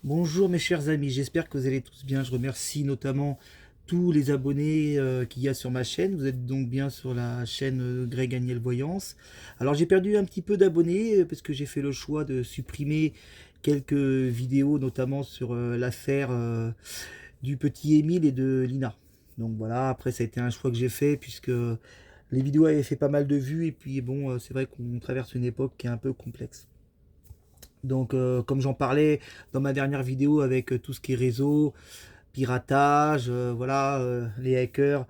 Bonjour mes chers amis, j'espère que vous allez tous bien. Je remercie notamment tous les abonnés qu'il y a sur ma chaîne. Vous êtes donc bien sur la chaîne Greg Agnel Voyance. Alors j'ai perdu un petit peu d'abonnés parce que j'ai fait le choix de supprimer quelques vidéos, notamment sur l'affaire du petit Émile et de Lina. Donc voilà, après ça a été un choix que j'ai fait puisque les vidéos avaient fait pas mal de vues et puis bon, c'est vrai qu'on traverse une époque qui est un peu complexe. Donc, comme j'en parlais dans ma dernière vidéo avec tout ce qui est réseau, piratage, voilà, les hackers.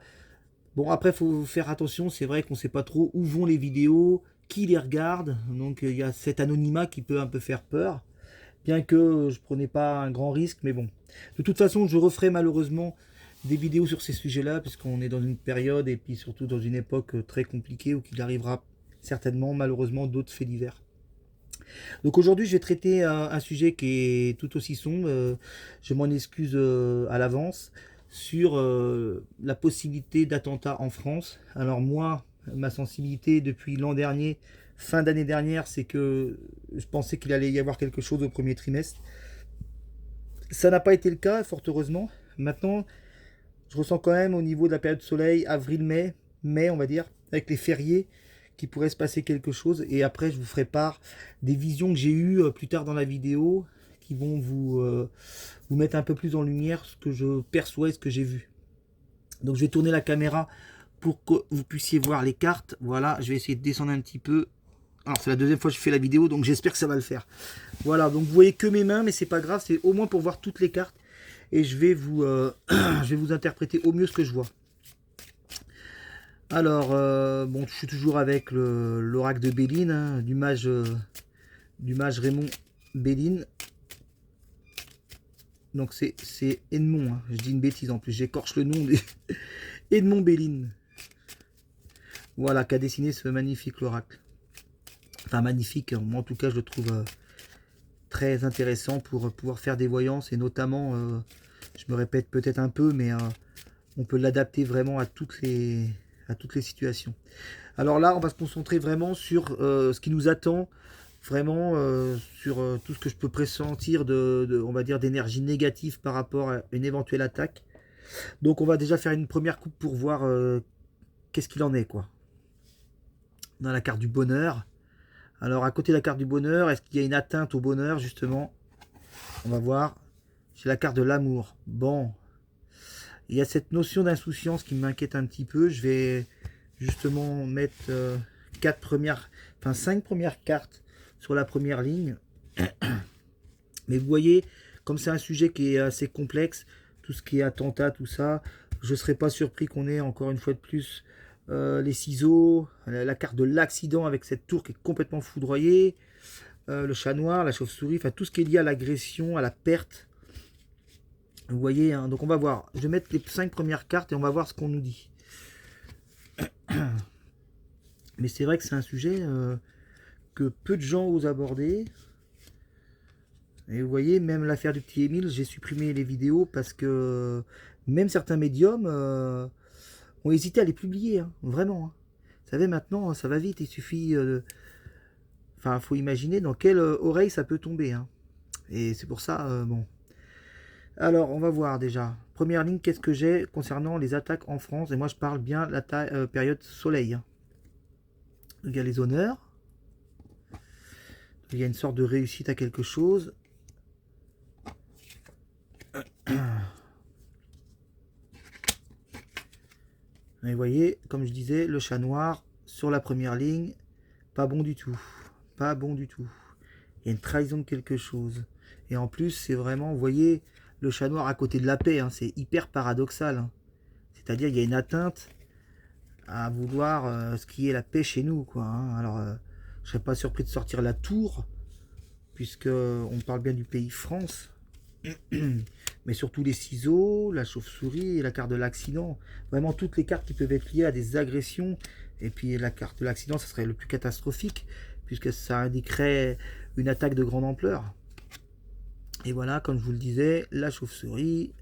Bon, après, il faut faire attention. C'est vrai qu'on ne sait pas trop où vont les vidéos, qui les regarde. Donc, il y a cet anonymat qui peut un peu faire peur. Bien que je prenais pas un grand risque, mais bon. De toute façon, je referai malheureusement des vidéos sur ces sujets-là, puisqu'on est dans une période et puis surtout dans une époque très compliquée où il arrivera certainement, malheureusement, d'autres faits divers. Donc aujourd'hui, je vais traiter un sujet qui est tout aussi sombre. Je m'en excuse à l'avance sur la possibilité d'attentats en France. Alors moi, ma sensibilité depuis l'an dernier, fin d'année dernière, c'est que je pensais qu'il allait y avoir quelque chose au premier trimestre. Ça n'a pas été le cas, fort heureusement. Maintenant, je ressens quand même au niveau de la période de soleil, avril-mai, mai on va dire, avec les fériés, qu'il pourrait se passer quelque chose. Et après, je vous ferai part des visions que j'ai eues plus tard dans la vidéo, qui vont vous mettre un peu plus en lumière ce que je perçois et ce que j'ai vu. Donc je vais tourner la caméra pour que vous puissiez voir les cartes. Voilà, je vais essayer de descendre un petit peu. Alors c'est la deuxième fois que je fais la vidéo, donc j'espère que ça va le faire. Voilà, donc vous voyez que mes mains, mais c'est pas grave, c'est au moins pour voir toutes les cartes. Et je vais vous, je vais vous interpréter au mieux ce que je vois. Alors, bon, je suis toujours avec l'oracle de Béline, hein, du mage Raymond Béline. Donc c'est Edmond, hein. Je dis une bêtise en plus, j'écorche le nom de Edmond Béline. Voilà, qui a dessiné ce magnifique oracle. Enfin magnifique, moi en tout cas je le trouve très intéressant pour pouvoir faire des voyances et notamment, je me répète peut-être un peu, mais on peut l'adapter vraiment à toutes les situations. Alors là, on va se concentrer vraiment sur ce qui nous attend, vraiment sur tout ce que je peux pressentir on va dire, d'énergie négative par rapport à une éventuelle attaque. Donc on va déjà faire une première coupe pour voir qu'est-ce qu'il en est, quoi. Dans la carte du bonheur. Alors à côté de la carte du bonheur, est-ce qu'il y a une atteinte au bonheur, justement? On va voir. J'ai la carte de l'amour. Bon. Il y a cette notion d'insouciance qui m'inquiète un petit peu. Je vais justement mettre enfin 5 premières cartes sur la première ligne. Mais vous voyez, comme c'est un sujet qui est assez complexe, tout ce qui est attentat, tout ça, je ne serais pas surpris qu'on ait encore une fois de plus les ciseaux, la carte de l'accident avec cette tour qui est complètement foudroyée, le chat noir, la chauve-souris, enfin tout ce qui est lié à l'agression, à la perte. Vous voyez, hein, donc on va voir. Je vais mettre les 5 premières cartes et on va voir ce qu'on nous dit. Mais c'est vrai que c'est un sujet que peu de gens osent aborder. Et vous voyez, même l'affaire du petit Émile, j'ai supprimé les vidéos parce que même certains médiums ont hésité à les publier, hein, vraiment. Hein. Vous savez, maintenant, ça va vite, il suffit... Enfin, il faut imaginer dans quelle oreille ça peut tomber. Hein. Et c'est pour ça, bon. Alors, on va voir déjà. Première ligne, qu'est-ce que j'ai concernant les attaques en France? Et moi, je parle bien de la période soleil. Hein. Il y a les honneurs. Il y a une sorte de réussite à quelque chose. Et vous voyez, comme je disais, le chat noir sur la première ligne, pas bon du tout. Pas bon du tout. Il y a une trahison de quelque chose. Et en plus, c'est vraiment, vous voyez, le chat noir à côté de la paix, hein, c'est hyper paradoxal. Hein. C'est-à-dire, il y a une atteinte à vouloir ce qui est la paix chez nous, quoi. Hein. Alors, je serais pas surpris de sortir la tour, puisque on parle bien du pays France. Mais surtout les ciseaux, la chauve-souris et la carte de l'accident. Vraiment toutes les cartes qui peuvent être liées à des agressions. Et puis la carte de l'accident, ça serait le plus catastrophique, puisque ça indiquerait une attaque de grande ampleur. Et voilà, comme je vous le disais, la chauve-souris.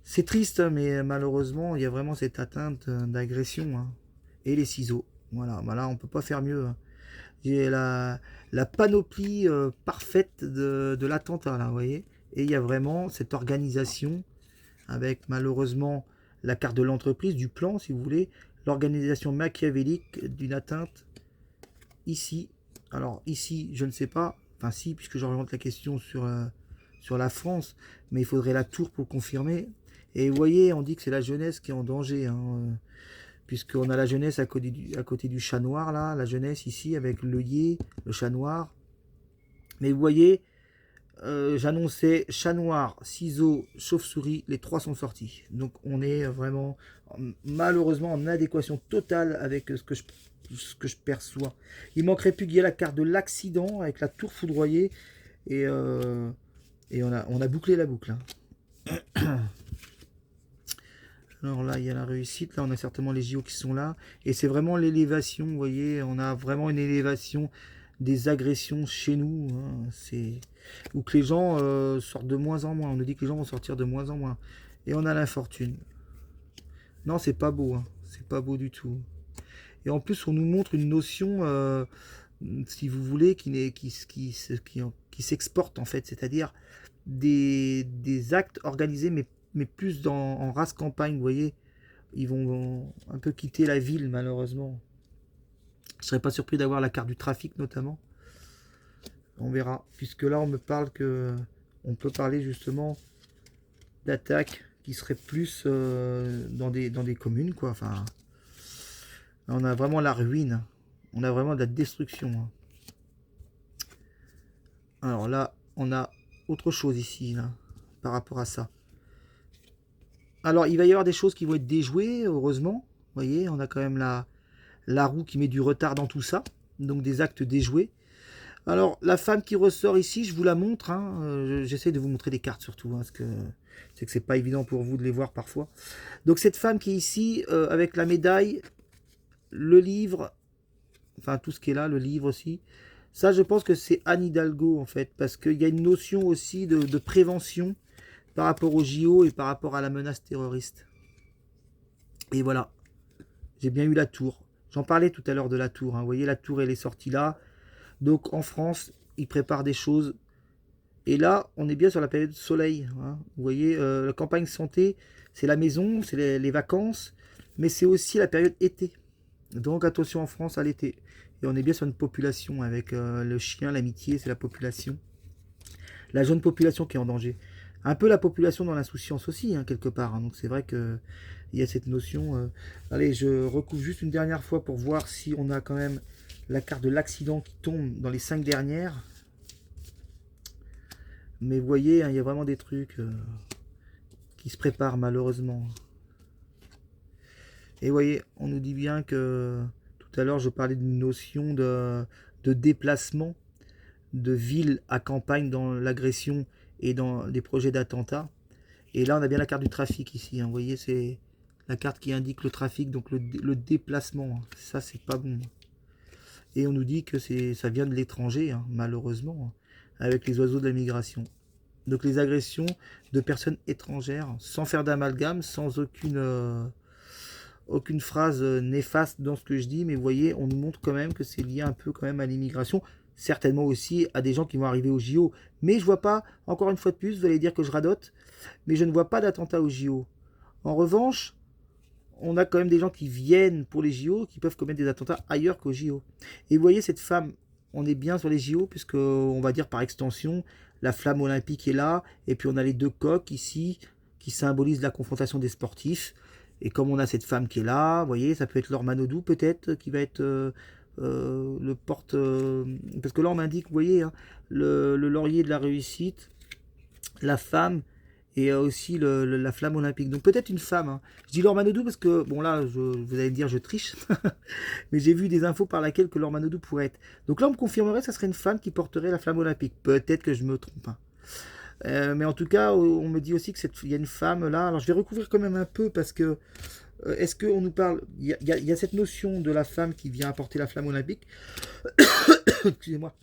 C'est triste, mais malheureusement, il y a vraiment cette atteinte d'agression. Hein. Et les ciseaux. Voilà, on peut pas faire mieux. Hein. J'ai la panoplie parfaite de l'attentat, là, vous voyez. Et il y a vraiment cette organisation avec malheureusement la carte de l'entreprise, du plan, si vous voulez, l'organisation machiavélique d'une atteinte ici. Alors ici, je ne sais pas, enfin si, puisque j'oriente la question sur la France, mais il faudrait la tour pour confirmer. Et vous voyez, on dit que c'est la jeunesse qui est en danger, hein, puisqu'on a la jeunesse à côté du chat noir, là, la jeunesse ici, avec l'œillet, le chat noir. Mais vous voyez, j'annonçais chat noir, ciseaux, chauve-souris, les trois sont sortis. Donc on est vraiment malheureusement en adéquation totale avec ce que je perçois. Il manquerait plus qu'il y ait la carte de l'accident avec la tour foudroyée et, on a bouclé la boucle, hein. Alors là, il y a la réussite. Là, on a certainement les JO qui sont là. Et c'est vraiment l'élévation, vous voyez. On a vraiment une élévation des agressions chez nous, hein. C'est où que les gens sortent de moins en moins. On nous dit que les gens vont sortir de moins en moins. Et on a l'infortune. Non, c'est pas beau, hein. C'est pas beau du tout. Et en plus, on nous montre une notion, si vous voulez, qui s'exporte en fait. C'est-à-dire des actes organisés, mais plus en race campagne, vous voyez. Ils vont un peu quitter la ville, malheureusement. Je serais pas surpris d'avoir la carte du trafic, notamment. On verra. Puisque là, on me parle que... On peut parler, justement, d'attaques qui seraient plus dans des communes, quoi. Enfin, on a vraiment la ruine. On a vraiment de la destruction, hein. Alors là, on a autre chose ici, là, par rapport à ça. Alors, il va y avoir des choses qui vont être déjouées, heureusement. Vous voyez, on a quand même la roue qui met du retard dans tout ça. Donc, des actes déjoués. Alors, la femme qui ressort ici, je vous la montre, hein. J'essaie de vous montrer des cartes surtout, hein, parce que c'est que c'est pas évident pour vous de les voir parfois. Donc, cette femme qui est ici, avec la médaille, le livre, enfin, tout ce qui est là, le livre aussi. Ça, je pense que c'est Anne Hidalgo, en fait, parce qu'il y a une notion aussi de prévention par rapport au JO et par rapport à la menace terroriste. Et voilà, j'ai bien eu la tour. J'en parlais tout à l'heure de la tour, hein. Vous voyez, la tour, elle est sortie là. Donc en France, ils préparent des choses. Et là, on est bien sur la période soleil, hein. Vous voyez, la campagne santé, c'est la maison, c'est les vacances, mais c'est aussi la période été. Donc attention en France à l'été. Et on est bien sur une population avec le chien, l'amitié, c'est la population. La jeune population qui est en danger. Un peu la population dans l'insouciance aussi, hein, quelque part, hein. Donc c'est vrai que il y a cette notion. Allez, je recouvre juste une dernière fois pour voir si on a quand même la carte de l'accident qui tombe dans les 5 dernières. Mais vous voyez, hein, il y a vraiment des trucs qui se préparent malheureusement. Et vous voyez, on nous dit bien que tout à l'heure je parlais d'une notion de déplacement de ville à campagne dans l'agression et dans des projets d'attentat. Et là, on a bien la carte du trafic ici, hein. Vous voyez, c'est la carte qui indique le trafic, donc le déplacement. Ça, c'est pas bon. Et on nous dit que ça vient de l'étranger, hein, malheureusement, hein, avec les oiseaux de la migration. Donc les agressions de personnes étrangères, sans faire d'amalgame, sans aucune phrase néfaste dans ce que je dis, mais vous voyez, on nous montre quand même que c'est lié un peu quand même à l'immigration, certainement aussi à des gens qui vont arriver au JO. Mais je vois pas, encore une fois de plus, vous allez dire que je radote, mais je ne vois pas d'attentat au JO. En revanche, on a quand même des gens qui viennent pour les JO, qui peuvent commettre des attentats ailleurs qu'au JO. Et vous voyez, cette femme, on est bien sur les JO, puisque on va dire par extension, la flamme olympique est là, et puis on a les deux coqs ici, qui symbolisent la confrontation des sportifs. Et comme on a cette femme qui est là, vous voyez, ça peut être Laure Manodou peut-être, qui va être le porte... parce que là on m'indique, vous voyez, hein, le laurier de la réussite, la femme, et aussi la flamme olympique. Donc peut-être une femme, hein. Je dis Laure Manodou parce que, bon là, vous allez me dire je triche, mais j'ai vu des infos par laquelle que Laure Manodou pourrait être. Donc là on me confirmerait que ça serait une femme qui porterait la flamme olympique. Peut-être que je me trompe, hein. Mais en tout cas, on me dit aussi qu'il y a une femme là. Alors je vais recouvrir quand même un peu parce que est-ce qu'on nous parle. Il y a cette notion de la femme qui vient apporter la flamme olympique. Excusez-moi.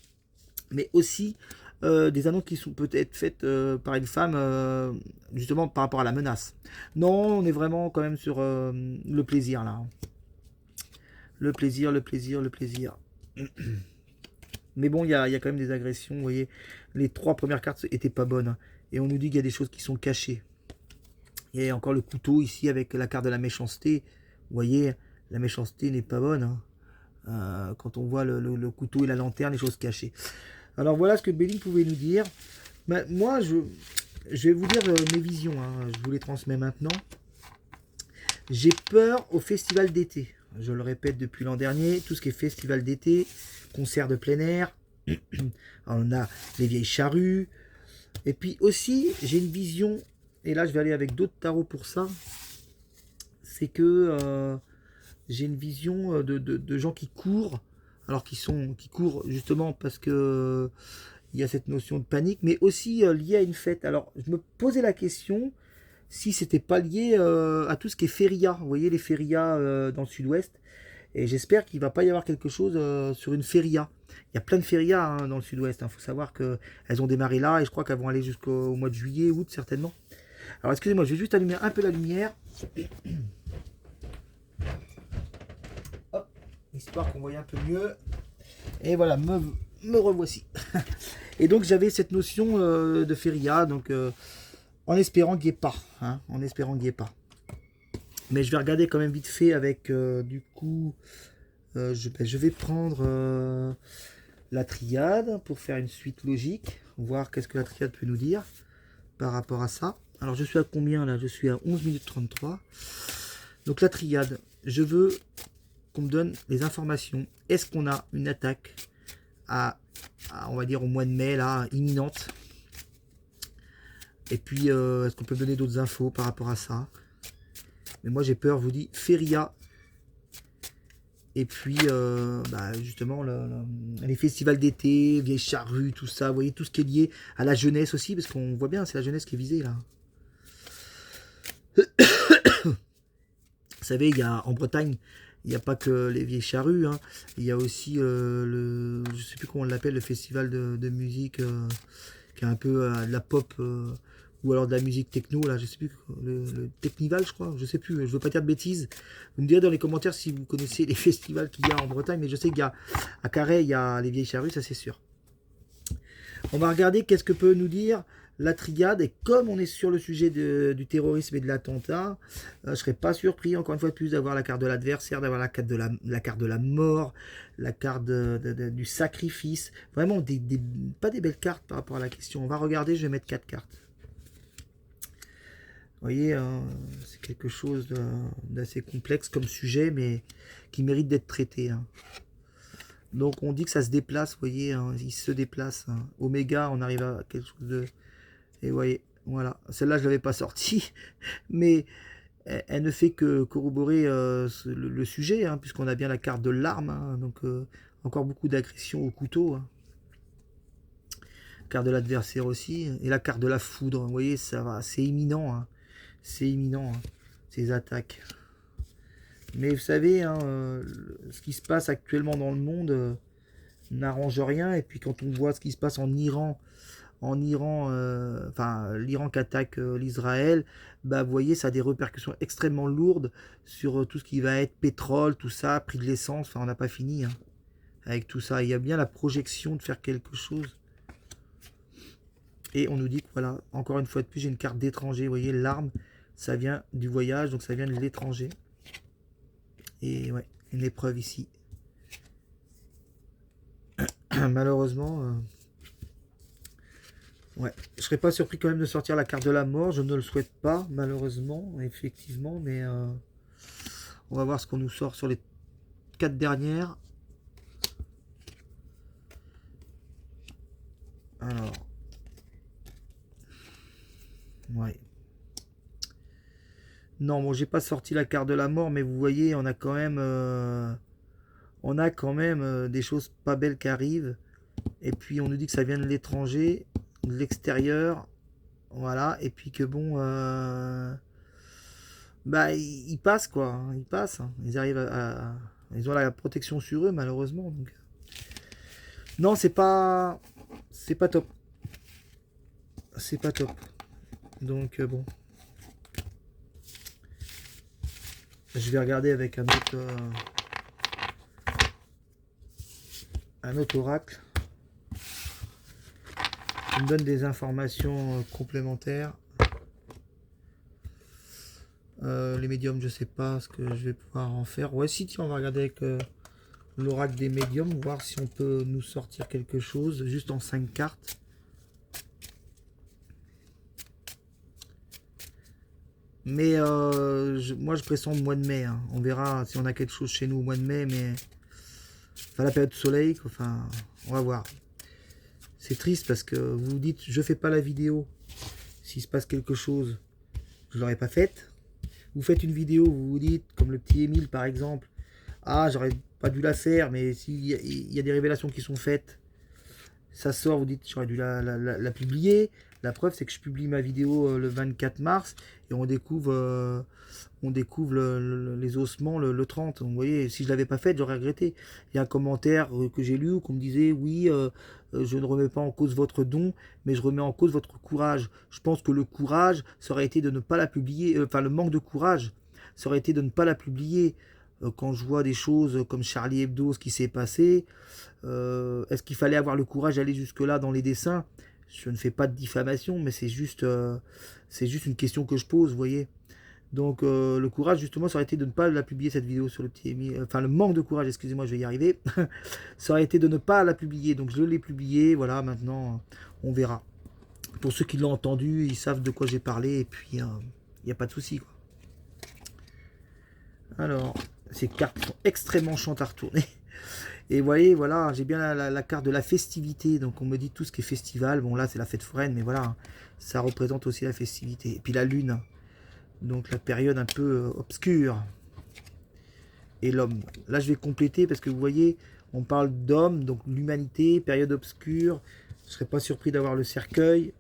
Mais aussi des annonces qui sont peut-être faites par une femme justement par rapport à la menace. Non, on est vraiment quand même sur le plaisir là. Le plaisir, le plaisir, le plaisir. Mais bon, il y a quand même des agressions. Vous voyez, les 3 premières cartes étaient pas bonnes, hein. Et on nous dit qu'il y a des choses qui sont cachées. Il y a encore le couteau ici avec la carte de la méchanceté. Vous voyez, la méchanceté n'est pas bonne, hein. Quand on voit le couteau et la lanterne, les choses cachées. Alors voilà ce que Béline pouvait nous dire. Mais moi, je vais vous dire mes visions, hein. Je vous les transmets maintenant. J'ai peur au festival d'été. Je le répète depuis l'an dernier, tout ce qui est festival d'été, concert de plein air, on a les vieilles charrues. Et puis aussi, j'ai une vision, et là je vais aller avec d'autres tarots pour ça, c'est que j'ai une vision de gens qui courent, alors qui courent justement parce que il y a cette notion de panique, mais aussi lié à une fête. Alors je me posais la question si c'était pas lié à tout ce qui est feria. Vous voyez les férias dans le sud-ouest. Et j'espère qu'il va pas y avoir quelque chose sur une feria. Il y a plein de férias hein, dans le sud-ouest. Il faut savoir qu'elles ont démarré là et je crois qu'elles vont aller jusqu'au mois de juillet, août certainement. Alors excusez-moi, je vais juste allumer un peu la lumière. Hop, histoire qu'on voie un peu mieux. Et voilà, me revoici. Et donc j'avais cette notion de feria, donc en espérant qu'il n'y ait pas. Hein, en espérant qu'il n'y ait pas. Mais je vais regarder quand même vite fait avec du coup je vais prendre la triade pour faire une suite logique, voir qu'est-ce que la triade peut nous dire par rapport à ça. Alors je suis à combien là? Je suis à 11 minutes 33. Donc la triade, je veux qu'on me donne les informations. Est-ce qu'on a une attaque on va dire au mois de mai là, imminente? Et puis est-ce qu'on peut me donner d'autres infos par rapport à ça? Mais moi j'ai peur, je vous dis, feria. Et puis justement les festivals d'été, vieilles charrues, tout ça, vous voyez, tout ce qui est lié à la jeunesse aussi, parce qu'on voit bien, c'est la jeunesse qui est visée là. Vous savez, il y a en Bretagne, il n'y a pas que les vieilles charrues, hein. Il y a aussi je sais plus comment on l'appelle, le festival de musique qui est un peu de la pop ou alors de la musique techno, là, je sais plus, le Technival, je crois, je sais plus, je veux pas dire de bêtises. Vous me direz dans les commentaires si vous connaissez les festivals qu'il y a en Bretagne, mais je sais qu'il y a à Carhaix, il y a les vieilles charrues, ça c'est sûr. On va regarder qu'est-ce que peut nous dire la triade, et comme on est sur le sujet du terrorisme et de l'attentat, je serais pas surpris, encore une fois de plus, d'avoir la carte de l'adversaire, d'avoir la carte de la mort, la carte du sacrifice, vraiment pas des belles cartes par rapport à la question. On va regarder, je vais mettre 4 cartes. Vous voyez, c'est quelque chose d'assez complexe comme sujet, mais qui mérite d'être traité. Hein. Donc on dit que ça se déplace, vous voyez, hein, il se déplace. Hein. Oméga, on arrive à quelque chose de... Et vous voyez, voilà. Celle-là, je ne l'avais pas sortie, mais elle ne fait que corroborer le sujet, hein, puisqu'on a bien la carte de l'arme, hein, donc encore beaucoup d'agression au couteau. Hein. Carte de l'adversaire aussi, et la carte de la foudre, vous voyez, ça va, c'est imminent. Hein. C'est imminent, hein, ces attaques. Mais vous savez, hein, ce qui se passe actuellement dans le monde n'arrange rien. Et puis quand on voit ce qui se passe en Iran, enfin l'Iran qui attaque l'Israël, bah vous voyez, ça a des répercussions extrêmement lourdes sur tout ce qui va être pétrole, tout ça, prix de l'essence. Enfin, on n'a pas fini hein, avec tout ça. Il y a bien la projection de faire quelque chose. Et on nous dit que voilà, encore une fois de plus, j'ai une carte d'étranger. Vous voyez, l'arme. Ça vient du voyage, donc ça vient de l'étranger. Et ouais, une épreuve ici. Malheureusement, ouais, je serais pas surpris quand même de sortir la carte de la mort. Je ne le souhaite pas, malheureusement, effectivement. Mais on va voir ce qu'on nous sort sur les 4 dernières. Alors, ouais. Non, bon, j'ai pas sorti la carte de la mort, mais vous voyez, on a quand même, des choses pas belles qui arrivent. Et puis on nous dit que ça vient de l'étranger, de l'extérieur, voilà. Et puis que bon, bah ils passent quoi, hein, ils passent. Hein. Ils arrivent ils ont la protection sur eux malheureusement. Donc non, c'est pas top, c'est pas top. Donc bon. Je vais regarder avec un autre oracle. qui me donne des informations complémentaires. Les médiums, je sais pas ce que je vais pouvoir en faire. Ouais, si, tiens, on va regarder avec l'oracle des médiums, voir si on peut nous sortir quelque chose, juste en 5 cartes. Mais moi, je pressens le mois de mai. Hein. On verra si on a quelque chose chez nous au mois de mai, mais... Enfin, la période de soleil, enfin, on va voir. C'est triste parce que vous vous dites, je fais pas la vidéo. S'il se passe quelque chose, je l'aurais pas faite. Vous faites une vidéo, vous vous dites, comme le petit Émile par exemple, ah, j'aurais pas dû la faire, mais s'il y a des révélations qui sont faites, ça sort, vous dites, j'aurais dû la publier. La preuve, c'est que je publie ma vidéo le 24 mars et on découvre les ossements le 30. Vous voyez, si je l'avais pas fait, j'aurais regretté. Il y a un commentaire que j'ai lu où on me disait, oui, je ne remets pas en cause votre don, mais je remets en cause votre courage. Je pense que le courage, ça aurait été de ne pas la publier, enfin le manque de courage, ça aurait été de ne pas la publier. Quand je vois des choses comme Charlie Hebdo, ce qui s'est passé, est-ce qu'il fallait avoir le courage d'aller jusque-là dans les dessins? Je ne fais pas de diffamation, mais c'est juste une question que je pose, vous voyez. Donc le courage, justement, ça aurait été de ne pas la publier, cette vidéo sur le petit Émile. Enfin, le manque de courage, excusez-moi, je vais y arriver. Ça aurait été de ne pas la publier. Donc je l'ai publiée, voilà, maintenant, on verra. Pour ceux qui l'ont entendu, ils savent de quoi j'ai parlé, et puis, il n'y a pas de souci, quoi. Alors, ces cartes sont extrêmement chiantes à retourner. Et vous voyez, voilà, j'ai bien la carte de la festivité. Donc on me dit tout ce qui est festival. Bon, là, c'est la fête foraine, mais voilà, ça représente aussi la festivité. Et puis la lune, donc la période un peu obscure. Et l'homme. Là, je vais compléter parce que vous voyez, on parle d'homme, donc l'humanité, période obscure. Je ne serais pas surpris d'avoir le cercueil.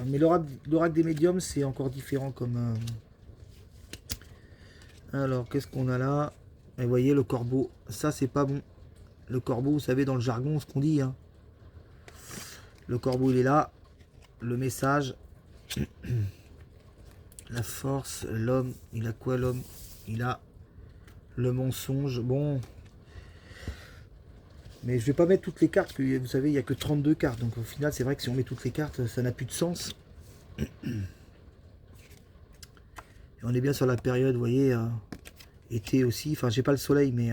Mais l'oracle des médiums, c'est encore différent comme... Alors, qu'est-ce qu'on a là? Et vous voyez, le corbeau. Ça, c'est pas bon. Le corbeau, vous savez, dans le jargon, ce qu'on dit. Hein. Le corbeau, il est là. Le message. La force. L'homme. Il a quoi, l'homme? Il a le mensonge. Bon. Mais je vais pas mettre toutes les cartes. Que, vous savez, il n'y a que 32 cartes. Donc, au final, c'est vrai que si on met toutes les cartes, ça n'a plus de sens. Et on est bien sur la période, vous voyez, été aussi. Enfin, j'ai pas le soleil, mais...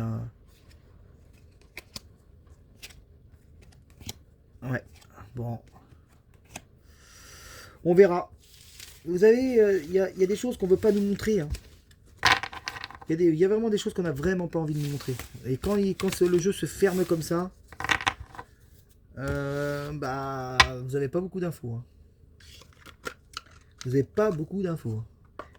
ouais. Bon. On verra. Vous savez, il y a des choses qu'on ne veut pas nous montrer. Hein. Il y a vraiment des choses qu'on n'a vraiment pas envie de nous montrer. Et quand le jeu se ferme comme ça, bah, vous n'avez pas beaucoup d'infos. Hein. Vous n'avez pas beaucoup d'infos.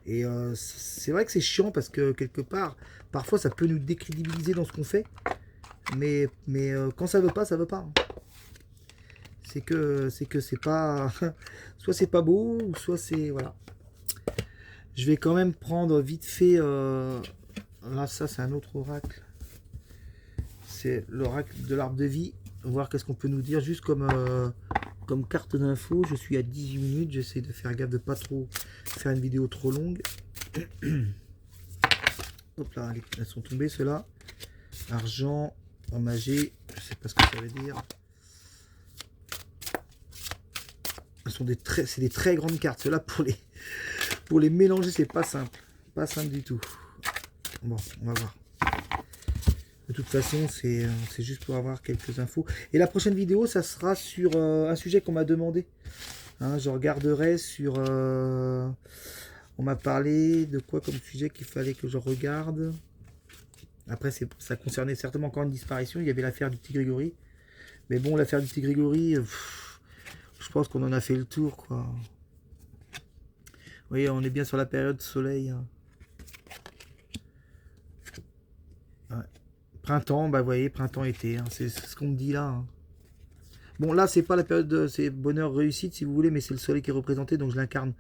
Et c'est vrai que c'est chiant parce que quelque part, parfois ça peut nous décrédibiliser dans ce qu'on fait. Mais quand ça veut pas, ça veut pas. Hein. C'est que c'est pas... soit c'est pas beau, ou soit c'est... Voilà. Je vais quand même prendre vite fait... là, ça, c'est un autre oracle. C'est l'oracle de l'arbre de vie. Voir qu'est-ce qu'on peut nous dire. Juste comme carte d'info. Je suis à 18 minutes. J'essaie de faire gaffe de pas trop faire une vidéo trop longue. Hop là, elles sont tombées, ceux-là. Argent, enmagé. Je sais pas ce que ça veut dire. C'est des très grandes cartes. Ceux-là, pour les mélanger, c'est pas simple. Pas simple du tout. Bon, on va voir. De toute façon, c'est juste pour avoir quelques infos. Et la prochaine vidéo, ça sera sur un sujet qu'on m'a demandé. Hein, je regarderai sur... on m'a parlé de quoi comme sujet qu'il fallait que je regarde. Après, ça concernait certainement encore une disparition. Il y avait l'affaire du petit Grégory. Mais bon, l'affaire du petit Grégory... je pense qu'on en a fait le tour, quoi. Vous voyez, on est bien sur la période soleil. Hein. Ouais. Printemps, bah vous voyez, printemps-été. Hein. C'est ce qu'on me dit là. Hein. Bon, là, c'est pas la période, c'est bonheur, réussite, si vous voulez, mais c'est le soleil qui est représenté, donc je l'incarne.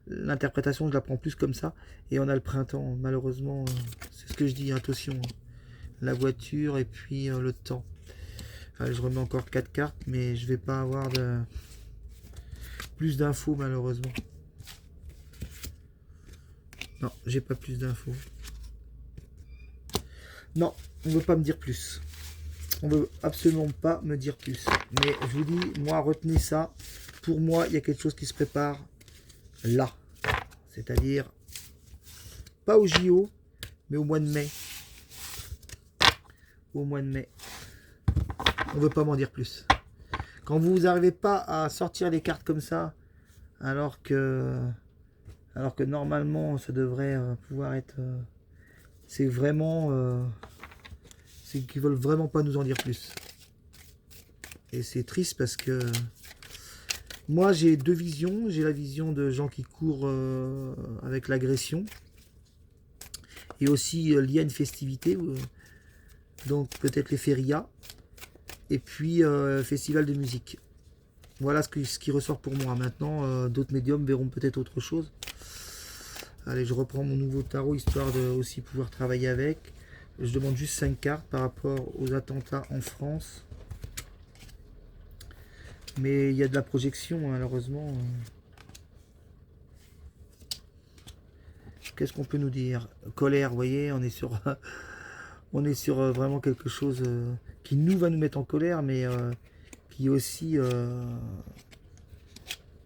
L'interprétation, je la prends plus comme ça. Et on a le printemps, malheureusement, c'est ce que je dis, attention. Hein. La voiture et puis le temps. Allez, je remets encore 4 cartes, mais je vais pas avoir plus d'infos, malheureusement. Non, j'ai pas plus d'infos. Non, on ne veut pas me dire plus. On veut absolument pas me dire plus. Mais je vous dis, moi, retenez ça. Pour moi, il y a quelque chose qui se prépare là. C'est-à-dire, pas au JO, mais au mois de mai. Au mois de mai. On veut pas m'en dire plus. Quand vous n'arrivez pas à sortir les cartes comme ça, alors que normalement, ça devrait pouvoir être... c'est vraiment... c'est qu'ils veulent vraiment pas nous en dire plus. Et c'est triste parce que moi j'ai deux visions. J'ai la vision de gens qui courent avec l'agression et aussi lié à une festivité, donc peut-être les férias et puis festival de musique. Voilà ce qui ressort pour moi. Maintenant d'autres médiums verront peut-être autre chose. Allez, je reprends mon nouveau tarot histoire de aussi pouvoir travailler avec. Je demande juste 5 cartes par rapport aux attentats en France. Mais il y a de la projection, malheureusement. Qu'est-ce qu'on peut nous dire? Colère, vous voyez, on est sur, on est sur vraiment quelque chose qui nous va nous mettre en colère, mais qui aussi, eux,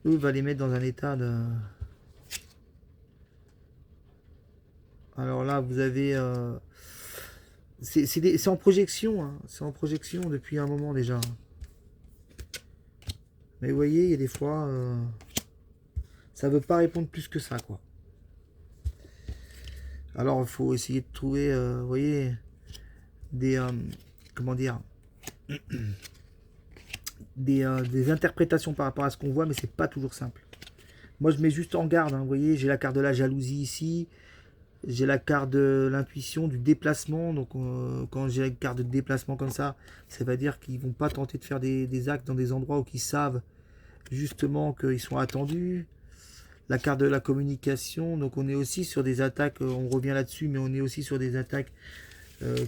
va les mettre dans un état de... Alors là, vous avez... c'est en projection, hein. C'est en projection depuis un moment déjà. Mais vous voyez, il y a des fois, ça veut pas répondre plus que ça, quoi. Alors, il faut essayer de trouver, vous voyez, des, comment dire, des interprétations par rapport à ce qu'on voit, mais c'est pas toujours simple. Moi, je mets juste en garde, hein, vous voyez, j'ai la carte de la jalousie ici, j'ai la carte de l'intuition, du déplacement. Donc, quand j'ai la carte de déplacement comme ça veut dire qu'ils vont pas tenter de faire des actes dans des endroits où ils savent justement qu'ils sont attendus. La carte de la communication, donc on est aussi sur des attaques, on revient là-dessus, mais on est aussi sur des attaques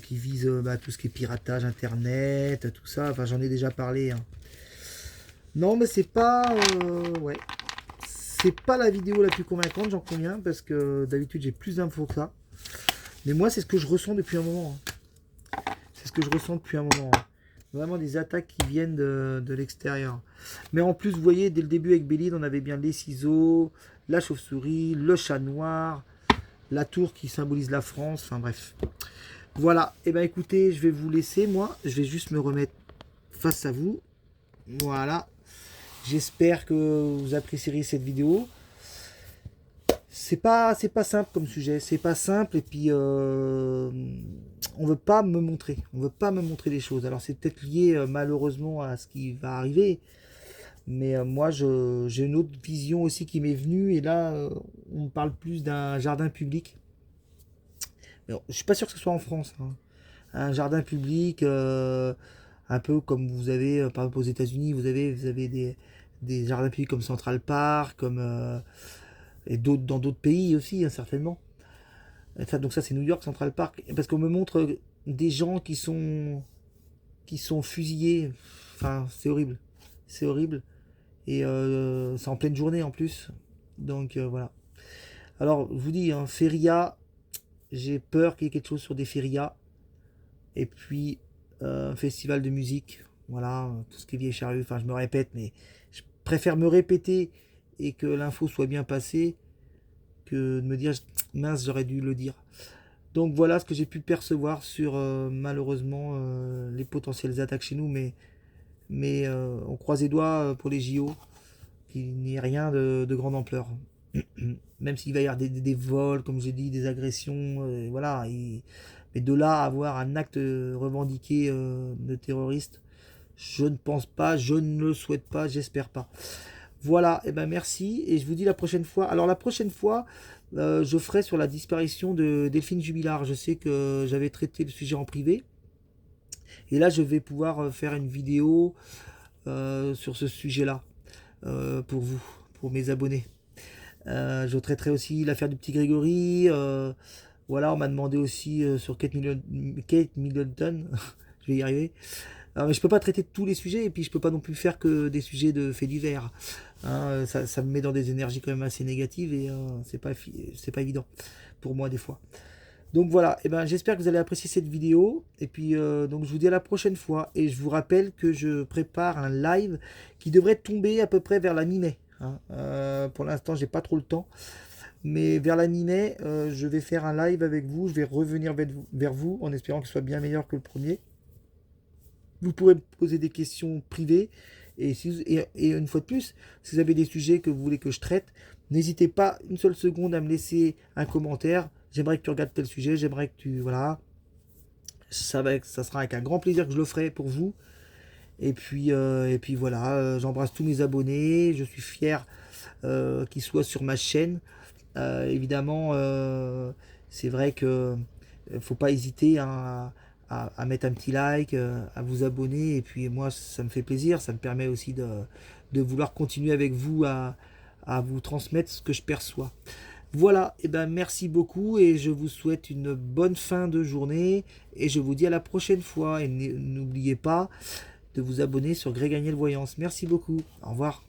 qui visent tout ce qui est piratage, internet, tout ça. Enfin, j'en ai déjà parlé, hein. Non, mais c'est pas... ouais. C'est pas la vidéo la plus convaincante, j'en conviens, parce que d'habitude j'ai plus d'infos que ça. Mais moi, c'est ce que je ressens depuis un moment, hein. C'est ce que je ressens depuis un moment, hein. Vraiment des attaques qui viennent de l'extérieur. Mais en plus, vous voyez, dès le début avec Bélide, on avait bien les ciseaux, la chauve-souris, le chat noir, la tour qui symbolise la France, enfin bref. Voilà, et ben écoutez, je vais vous laisser, moi, je vais juste me remettre face à vous. Voilà, j'espère que vous apprécierez cette vidéo. C'est pas simple comme sujet, c'est pas simple, et puis on veut pas me montrer, les choses. Alors c'est peut-être lié malheureusement à ce qui va arriver, mais moi j'ai une autre vision aussi qui m'est venue, et là on me parle plus d'un jardin public. Mais bon, je suis pas sûr que ce soit en France, hein. Un jardin public, un peu comme vous avez par exemple aux États-Unis, vous avez des jardins publics comme Central Park, comme et d'autres dans d'autres pays aussi, hein, certainement. Enfin, donc ça c'est New York, Central Park, parce qu'on me montre des gens qui sont fusillés. Enfin, c'est horrible, c'est horrible, et c'est en pleine journée en plus. Donc voilà. Alors je vous dis, hein, feria, j'ai peur qu'il y ait quelque chose sur des férias, et puis un festival de musique. Voilà, tout ce qui est vieille charrue. Enfin, je me répète, mais je préfère me répéter et que l'info soit bien passée que de me dire mince, j'aurais dû le dire. Donc voilà ce que j'ai pu percevoir sur malheureusement les potentielles attaques chez nous, mais on croise les doigts pour les JO qu'il n'y ait rien de grande ampleur. Même s'il va y avoir des vols, comme j'ai dit, des agressions, voilà. Mais de là à avoir un acte revendiqué de terroriste, je ne pense pas, je ne le souhaite pas, j'espère pas. Voilà, et ben merci, et je vous dis la prochaine fois. Alors la prochaine fois, je ferai sur la disparition de Delphine Jubilard. Je sais que j'avais traité le sujet en privé, et là je vais pouvoir faire une vidéo sur ce sujet-là, pour vous, pour mes abonnés. Je traiterai aussi l'affaire du petit Grégory. Voilà, on m'a demandé aussi sur Kate Middleton. Je vais y arriver. Alors, mais je peux pas traiter de tous les sujets, et puis je peux pas non plus faire que des sujets de faits divers, hein. Ça me met dans des énergies quand même assez négatives, et c'est pas évident pour moi des fois. Donc voilà, et ben, j'espère que vous allez apprécier cette vidéo. Et puis donc je vous dis à la prochaine fois. Et je vous rappelle que je prépare un live qui devrait tomber à peu près vers la mi-mai, hein. Pour l'instant, j'ai pas trop le temps. Mais vers la mi-mai, je vais faire un live avec vous. Je vais revenir vers vous en espérant qu'il soit bien meilleur que le premier. Vous pourrez me poser des questions privées. Et une fois de plus, si vous avez des sujets que vous voulez que je traite, n'hésitez pas une seule seconde à me laisser un commentaire. J'aimerais que tu regardes tel sujet, j'aimerais que tu... Voilà. Ça sera avec un grand plaisir que je le ferai pour vous. Et puis voilà, j'embrasse tous mes abonnés. Je suis fier qu'ils soient sur ma chaîne. Évidemment, c'est vrai que faut pas hésiter, hein, à mettre un petit like, à vous abonner. Et puis moi, ça me fait plaisir. Ça me permet aussi de vouloir continuer avec vous à vous transmettre ce que je perçois. Voilà, et ben merci beaucoup et je vous souhaite une bonne fin de journée et je vous dis à la prochaine fois et n'oubliez pas de vous abonner sur Greg Agnel Voyance. Merci beaucoup, au revoir.